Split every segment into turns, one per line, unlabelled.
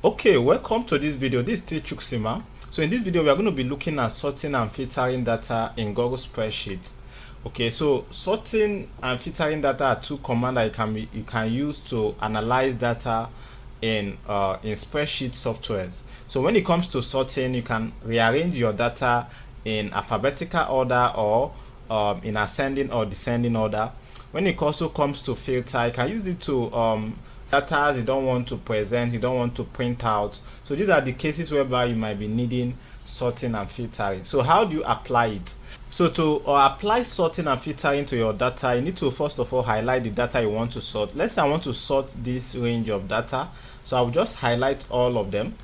Okay, welcome to this video. This is T Chuksima. So in this video, we are going to be looking at sorting and filtering data in Google Spreadsheet. Okay, so sorting and filtering data are two commands that you can use to analyze data in spreadsheet softwares. So when it comes to sorting, you can rearrange your data in alphabetical order or in ascending or descending order. When it also comes to filter, you can use it to data you don't want to present, you don't want to print out. So these are the cases whereby you might be needing sorting and filtering. So how do you apply it? So to apply sorting and filtering to your data, you need to first of all highlight the data you want to sort. Let's say I want to sort this range of data, so I will just highlight all of them.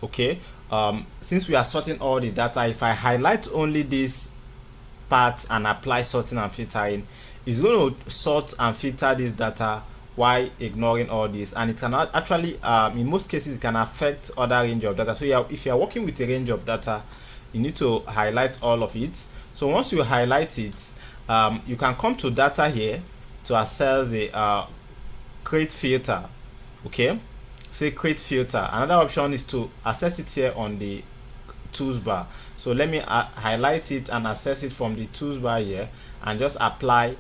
Okay, since we are sorting all the data, if I highlight only this part and apply sorting and filtering, it's going to sort and filter this data while ignoring all this, and it can actually in most cases it can affect other range of data. So if you are working with a range of data, you need to highlight all of it. So once you highlight it, you can come to data here to access the create filter. Okay, say create filter. Another option is to access it here on the tools bar. So let me highlight it and access it from the tools bar here and just apply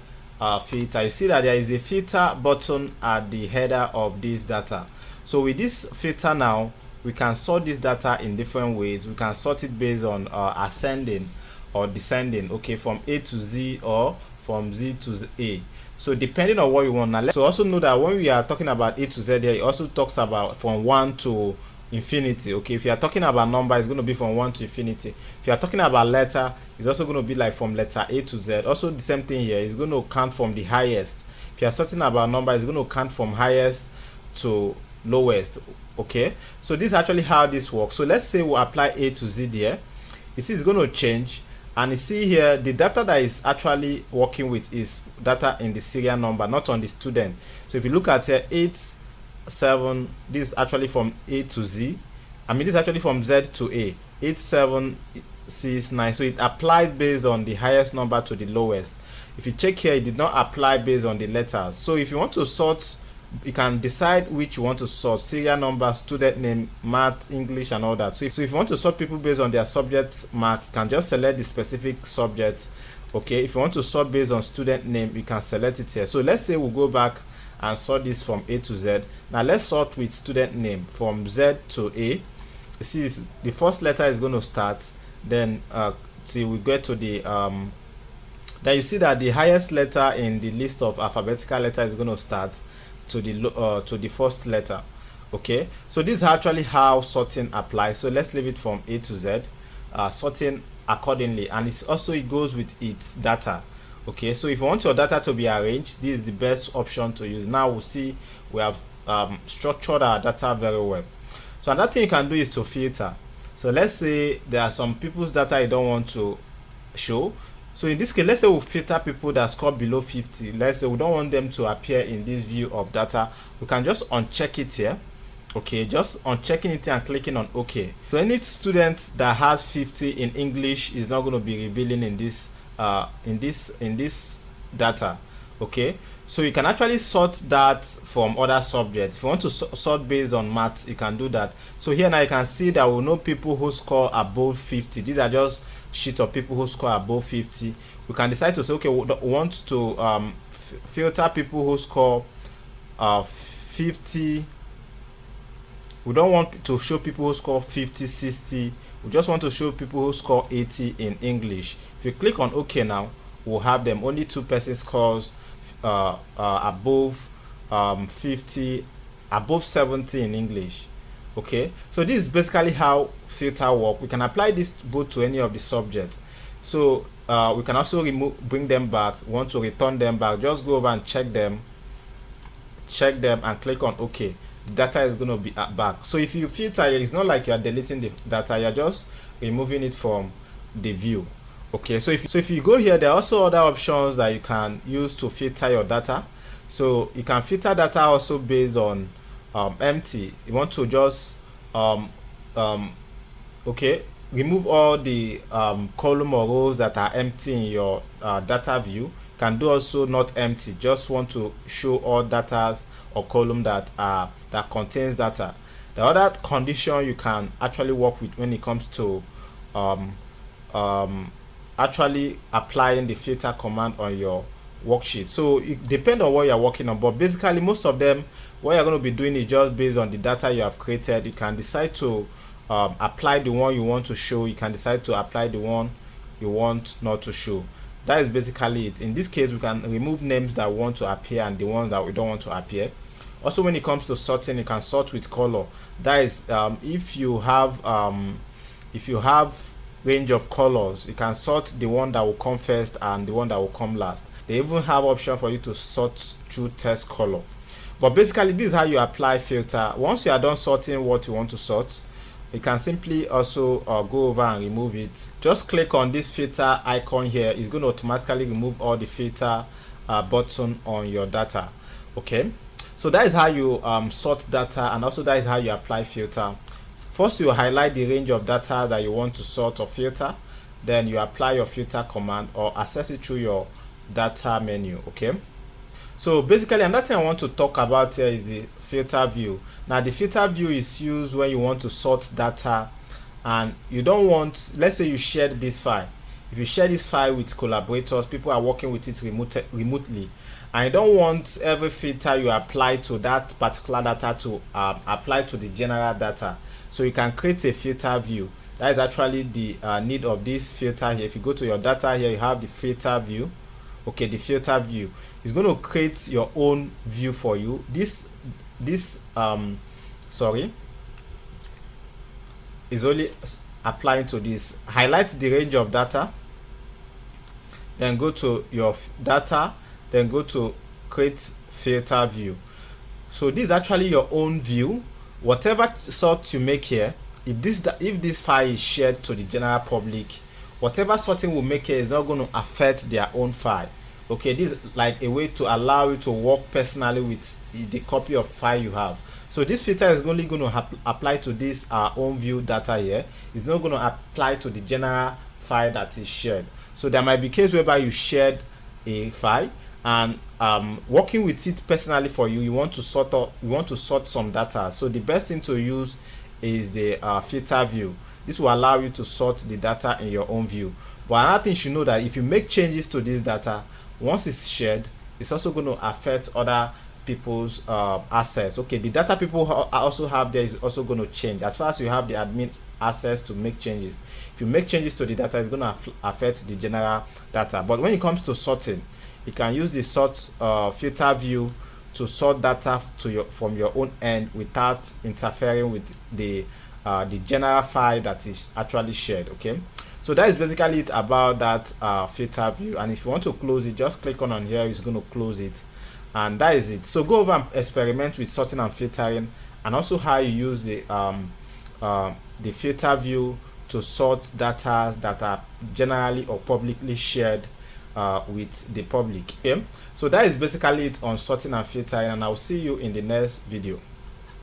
filter. You see that there is a filter button at the header of this data. So with this filter now, we can sort this data in different ways. We can sort it based on ascending or descending, okay, from A to Z or from Z to A. So depending on what you want. Now, let's also know that when we are talking about A to Z here, it also talks about from 1 to infinity. Okay, if you are talking about number, it's going to be from 1 to infinity. If you are talking about letter, it's also going to be like from letter A to Z. Also the same thing here, it's going to count from the highest. If you are talking about number, it's going to count from highest to lowest. Okay, so this is actually how this works. So let's say we apply A to Z there. You see it's going to change, and you see here the data that is actually working with is data in the serial number, not on the student. So if you look at here, 8-7, this is actually from A to Z. I mean, this is actually from Z to A. 8-7-6-9. So it applies based on the highest number to the lowest. If you check here, it did not apply based on the letters. So if you want to sort, you can decide which you want to sort: serial number, student name, math, English, and all that. So if you want to sort people based on their subject mark, you can just select the specific subject. Okay, if you want to sort based on student name, you can select it here. So let's say we'll go back and sort this from A to Z. Now let's sort with student name from Z to A. You see the first letter is going to start, then till we get to the then you see that the highest letter in the list of alphabetical letters is going to start to the first letter. Okay, so this is actually how sorting applies. So let's leave it from A to Z, sorting accordingly, and it goes with its data. Okay, so if you want your data to be arranged, this is the best option to use. Now we'll see we have structured our data very well. So another thing you can do is to filter. So let's say there are some people's data you don't want to show. So in this case, let's say we filter people that score below 50. Let's say we don't want them to appear in this view of data. We can just uncheck it here. Okay, just unchecking it and clicking on OK. So any student that has 50 in English is not going to be revealing in this data. Okay, so you can actually sort that from other subjects. If you want to sort based on maths, you can do that. So here now you can see that we know people who score above 50. These are just sheet of people who score above 50. We can decide to say, okay, we want to filter people who score 50. We don't want to show people who score 50, 60. We just want to show people who score 80 in English. If you click on OK now, we'll have them. Only 2 persons scores above 50, above 70 in English. Okay, so this is basically how filter work. We can apply this both to any of the subjects. So we can also bring them back. Want to return them back, just go over and check them and click on OK. The data is going to be back. So if you filter, it's not like you are deleting the data, you're just removing it from the view. Okay, so if you go here, there are also other options that you can use to filter your data. So you can filter data also based on empty. You want to just okay, remove all the column or rows that are empty in your data view. You can do also not empty, just want to show all data or column that contains data. The other condition you can actually work with when it comes to actually applying the filter command on your worksheet. So it depends on what you're working on, but basically most of them, what you're going to be doing is just based on the data you have created. You can decide to apply the one you want to show. You can decide to apply the one you want not to show. That is basically it. In this case, we can remove names that want to appear and the ones that we don't want to appear. Also, when it comes to sorting, you can sort with color. That is, if you have range of colors, you can sort the one that will come first and the one that will come last. They even have option for you to sort through text color. But basically, this is how you apply filter. Once you are done sorting what you want to sort, you can simply also go over and remove it. Just click on this filter icon here. It's going to automatically remove all the filter button on your data. Okay, so that is how you sort data, and also that is how you apply filter. First, you highlight the range of data that you want to sort or filter. Then you apply your filter command or access it through your data menu. Okay, so basically another thing I want to talk about here is the filter view. Now the filter view is used when you want to sort data and you don't want, let's say you shared this file. If you share this file with collaborators, people are working with it remotely, and you don't want every filter you apply to that particular data to apply to the general data. So you can create a filter view. That is actually the need of this filter here. If you go to your data here, you have the filter view. Okay, the filter view is going to create your own view for you. This is only applying to this. Highlight the range of data, then go to your data, then go to create filter view. So this is actually your own view. Whatever sort you make here, if this file is shared to the general public, whatever sorting we make here is not going to affect their own file. Okay, this is like a way to allow you to work personally with the copy of file you have. So this filter is only going to apply to this own view data here. It's not going to apply to the general file that is shared. So there might be cases whereby you shared a file and working with it personally for you, you want to sort some data. So the best thing to use is the filter view. This will allow you to sort the data in your own view. But another thing you should know that if you make changes to this data, once it's shared, it's also going to affect other people's access. Okay, the data people also have there is also going to change as far as you have the admin access to make changes. If you make changes to the data, it's going to affect the general data. But when it comes to sorting, you can use the sort filter view to sort data from your own end without interfering with the general file that is actually shared. Okay, so that is basically it about that filter view. And if you want to close it, just click on here. It's going to close it, and that is it. So go over and experiment with sorting and filtering, and also how you use the filter view to sort data that are generally or publicly shared with the public. Okay, so that is basically it on sorting and filtering, and I'll see you in the next video.